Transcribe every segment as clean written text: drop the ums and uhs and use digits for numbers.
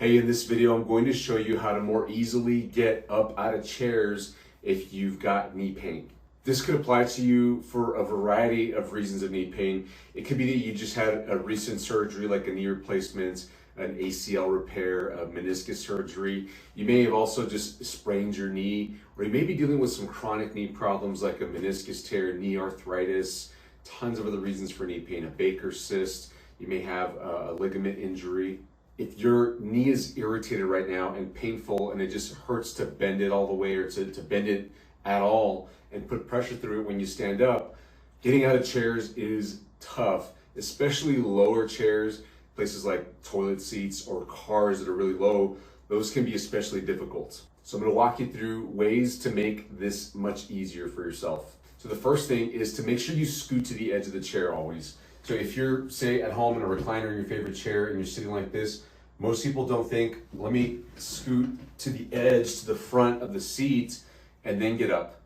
Hey, in this video, I'm going to show you how to more easily get up out of chairs if you've got knee pain. This could apply to you for a variety of reasons of knee pain. It could be that you just had a recent surgery like a knee replacement, an ACL repair, a meniscus surgery. You may have also just sprained your knee, or you may be dealing with some chronic knee problems like a meniscus tear, knee arthritis, tons of other reasons for knee pain, a Baker's cyst. You may have a ligament injury. If your knee is irritated right now and painful and it just hurts to bend it all the way or to bend it at all and put pressure through it when you stand up, getting out of chairs is tough, especially lower chairs, places like toilet seats or cars that are really low. Those can be especially difficult. So I'm going to walk you through ways to make this much easier for yourself. So the first thing is to make sure you scoot to the edge of the chair always. So if you're, say, at home in a recliner in your favorite chair and you're sitting like this, most people don't think, let me scoot to the edge, to the front of the seat, and then get up.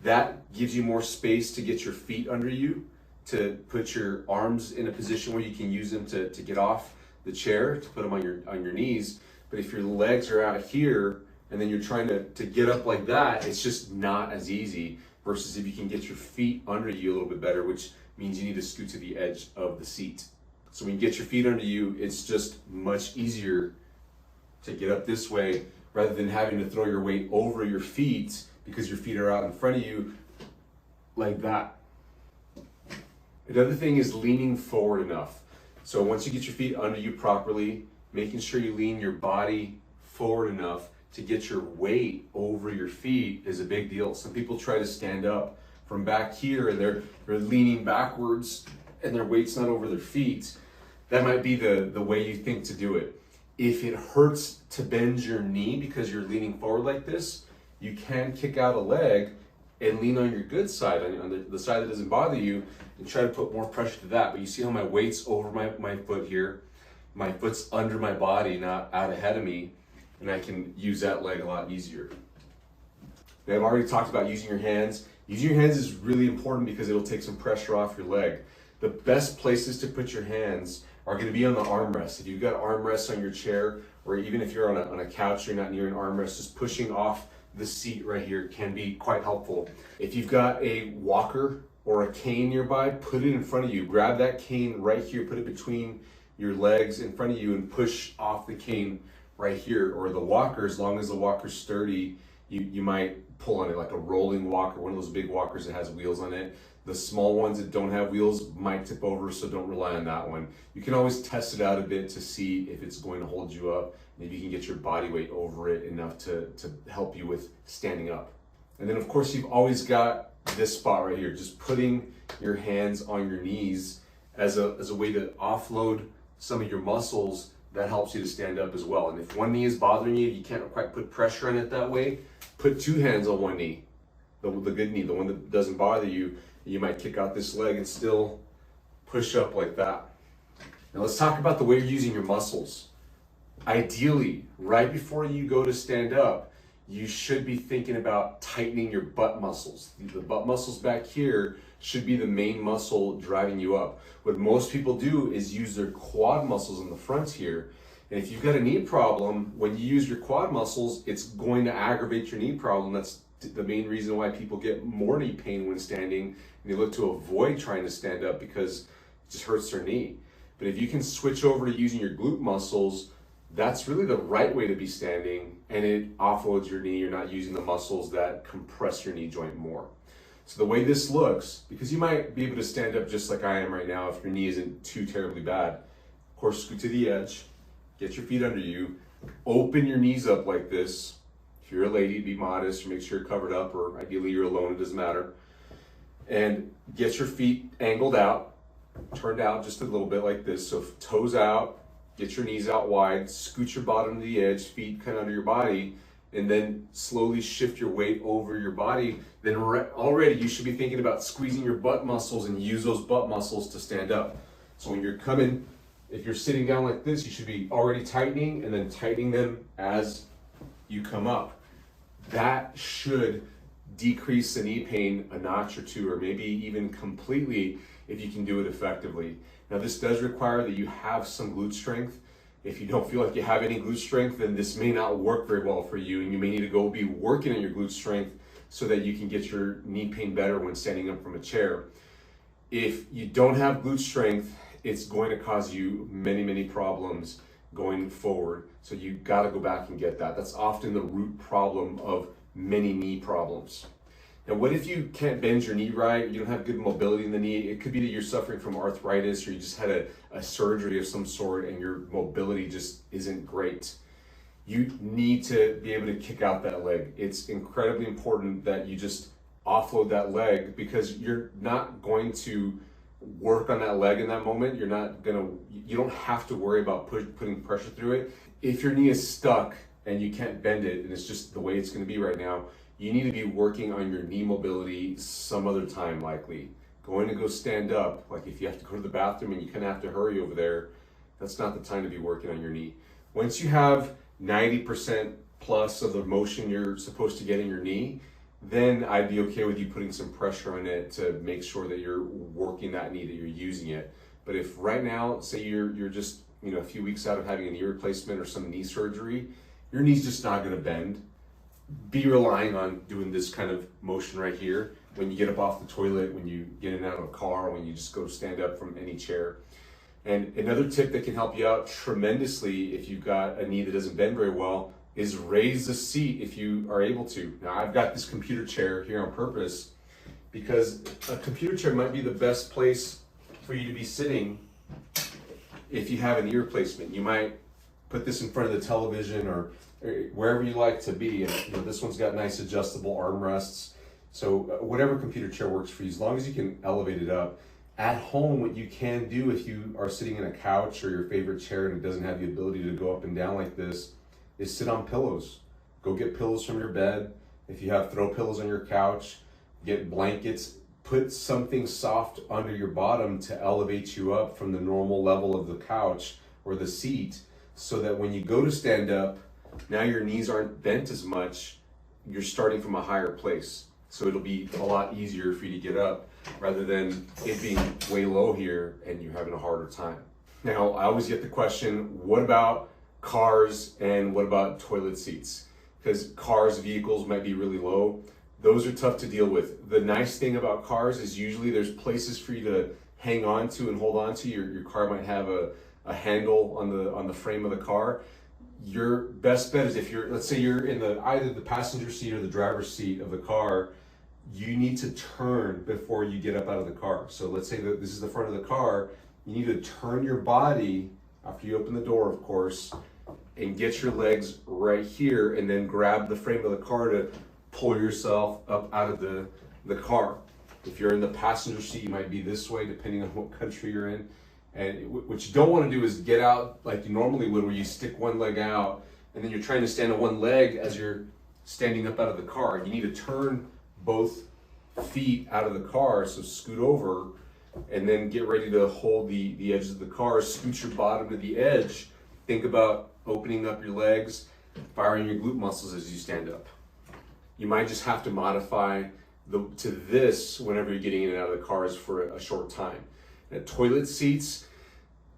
That gives you more space to get your feet under you, to put your arms in a position where you can use them to get off the chair, to put them on your knees. But if your legs are out here, and then you're trying to get up like that, it's just not as easy, versus if you can get your feet under you a little bit better, which means you need to scoot to the edge of the seat. So when you get your feet under you, it's just much easier to get up this way rather than having to throw your weight over your feet because your feet are out in front of you like that. Another thing is leaning forward enough. So once you get your feet under you properly, making sure you lean your body forward enough to get your weight over your feet is a big deal. Some people try to stand up from back here and they're leaning backwards and their weight's not over their feet. That might be the way you think to do it. If it hurts to bend your knee because you're leaning forward like this, you can kick out a leg and lean on your good side, on the side that doesn't bother you, and try to put more pressure to that. But you see how my weight's over my foot here? My foot's under my body, not out ahead of me, and I can use that leg a lot easier. Now, I've already talked about using your hands. Using your hands is really important because it'll take some pressure off your leg. The best places to put your hands are going to be on the armrest. If you've got armrests on your chair, or even if you're on a couch, you're not near an armrest, just pushing off the seat right here can be quite helpful. If you've got a walker or a cane nearby, put it in front of you. Grab that cane right here, put it between your legs in front of you and push off the cane right here. Or the walker, as long as the walker's sturdy, you might pull on it like a rolling walker, one of those big walkers that has wheels on it. The small ones that don't have wheels might tip over, so don't rely on that one. You can always test it out a bit to see if it's going to hold you up. Maybe you can get your body weight over it enough to help you with standing up. And then of course you've always got this spot right here, just putting your hands on your knees as a way to offload some of your muscles. That helps you to stand up as well. And if one knee is bothering you, you can't quite put pressure on it that way, put two hands on one knee, the good knee, the one that doesn't bother you. You might kick out this leg and still push up like that. Now let's talk about the way you're using your muscles. Ideally, right before you go to stand up, you should be thinking about tightening your butt muscles. The butt muscles back here should be the main muscle driving you up. What most people do is use their quad muscles in the front here. And if you've got a knee problem, when you use your quad muscles, it's going to aggravate your knee problem. That's the main reason why people get more knee pain when standing, and they look to avoid trying to stand up because it just hurts their knee. But if you can switch over to using your glute muscles, that's really the right way to be standing, and it offloads your knee. You're not using the muscles that compress your knee joint more. So the way this looks, because you might be able to stand up just like I am right now if your knee isn't too terribly bad. Of course, scoot to the edge, get your feet under you, open your knees up like this. If you're a lady, be modest, or make sure you're covered up, or ideally you're alone, it doesn't matter. And get your feet angled out, turned out just a little bit like this. So toes out, get your knees out wide, scoot your bottom to the edge, feet kind of under your body, and then slowly shift your weight over your body. Then already you should be thinking about squeezing your butt muscles and use those butt muscles to stand up. So when you're coming, if you're sitting down like this, you should be already tightening and then tightening them as you come up. That should decrease the knee pain a notch or two, or maybe even completely if you can do it effectively. Now this does require that you have some glute strength, If you don't feel like you have any glute strength, then this may not work very well for you, and you may need to go be working on your glute strength so that you can get your knee pain better when standing up from a chair. If you don't have glute strength, it's going to cause you many, many problems going forward. So you got to go back and get that. That's often the root problem of many knee problems. Now, what if you can't bend your knee right? You don't have good mobility in the knee. It could be that you're suffering from arthritis, or you just had a surgery of some sort and your mobility just isn't great. You need to be able to kick out that leg. It's incredibly important that you just offload that leg, because you're not going to work on that leg in that moment. You don't have to worry about putting pressure through it. If your knee is stuck and you can't bend it, and it's just the way it's going to be right now, you need to be working on your knee mobility some other time, likely. Going to go stand up, like if you have to go to the bathroom and you kind of have to hurry over there, that's not the time to be working on your knee. Once you have 90% plus of the motion you're supposed to get in your knee, then I'd be okay with you putting some pressure on it to make sure that you're working that knee, that you're using it. But if right now, say you're just a few weeks out of having a knee replacement or some knee surgery, your knee's just not going to bend. Be relying on doing this kind of motion right here when you get up off the toilet, when you get in and out of a car, when you just go stand up from any chair. And another tip that can help you out tremendously if you've got a knee that doesn't bend very well is raise the seat if you are able to. Now, I've got this computer chair here on purpose because a computer chair might be the best place for you to be sitting if you have a knee replacement. You might put this in front of the television or wherever you like to be. And this one's got nice adjustable armrests. So whatever computer chair works for you, as long as you can elevate it up. At home, what you can do if you are sitting in a couch or your favorite chair and it doesn't have the ability to go up and down like this, is sit on pillows. Go get pillows from your bed. If you have throw pillows on your couch, get blankets, put something soft under your bottom to elevate you up from the normal level of the couch or the seat, so that when you go to stand up, now your knees aren't bent as much. You're starting from a higher place. So it'll be a lot easier for you to get up rather than it being way low here and you're having a harder time. Now, I always get the question, what about cars and what about toilet seats? Because cars, vehicles might be really low. Those are tough to deal with. The nice thing about cars is usually there's places for you to hang on to and hold on to. Your car might have a handle on the frame of the car. Your best bet is if let's say you're in either the passenger seat or the driver's seat of the car, you need to turn before you get up out of the car. So let's say that this is the front of the car, you need to turn your body after you open the door, of course, and get your legs right here and then grab the frame of the car to pull yourself up out of the car. If you're in the passenger seat, you might be this way depending on what country you're in. And what you don't want to do is get out like you normally would, where you stick one leg out and then you're trying to stand on one leg as you're standing up out of the car. You need to turn both feet out of the car, so scoot over and then get ready to hold the edges of the car, scoot your bottom to the edge. Think about opening up your legs, firing your glute muscles as you stand up. You might just have to modify to this whenever you're getting in and out of the cars for a short time. Now, toilet seats,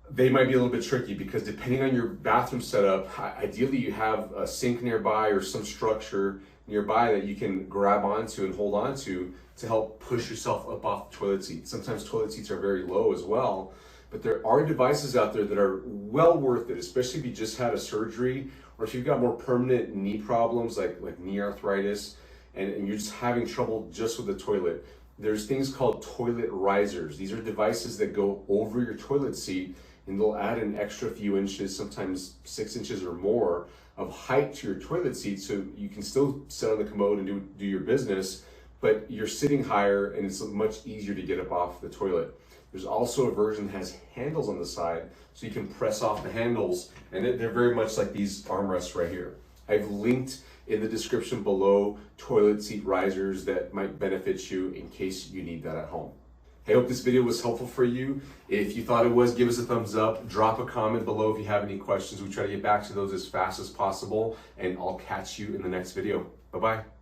they might be a little bit tricky because depending on your bathroom setup, ideally you have a sink nearby or some structure nearby that you can grab onto and hold onto to help push yourself up off the toilet seat. Sometimes toilet seats are very low as well, but there are devices out there that are well worth it, especially if you just had a surgery or if you've got more permanent knee problems like knee arthritis and you're just having trouble just with the toilet. There's things called toilet risers. These are devices that go over your toilet seat and they'll add an extra few inches, sometimes 6 inches or more of height to your toilet seat, so you can still sit on the commode and do your business, but you're sitting higher and it's much easier to get up off the toilet. There's also a version that has handles on the side, so you can press off the handles, and they're very much like these armrests right here. I've linked in the description below toilet seat risers that might benefit you in case you need that at home. I hope this video was helpful for you. If you thought it was, give us a thumbs up. Drop a comment below if you have any questions. We try to get back to those as fast as possible, and I'll catch you in the next video. Bye-bye.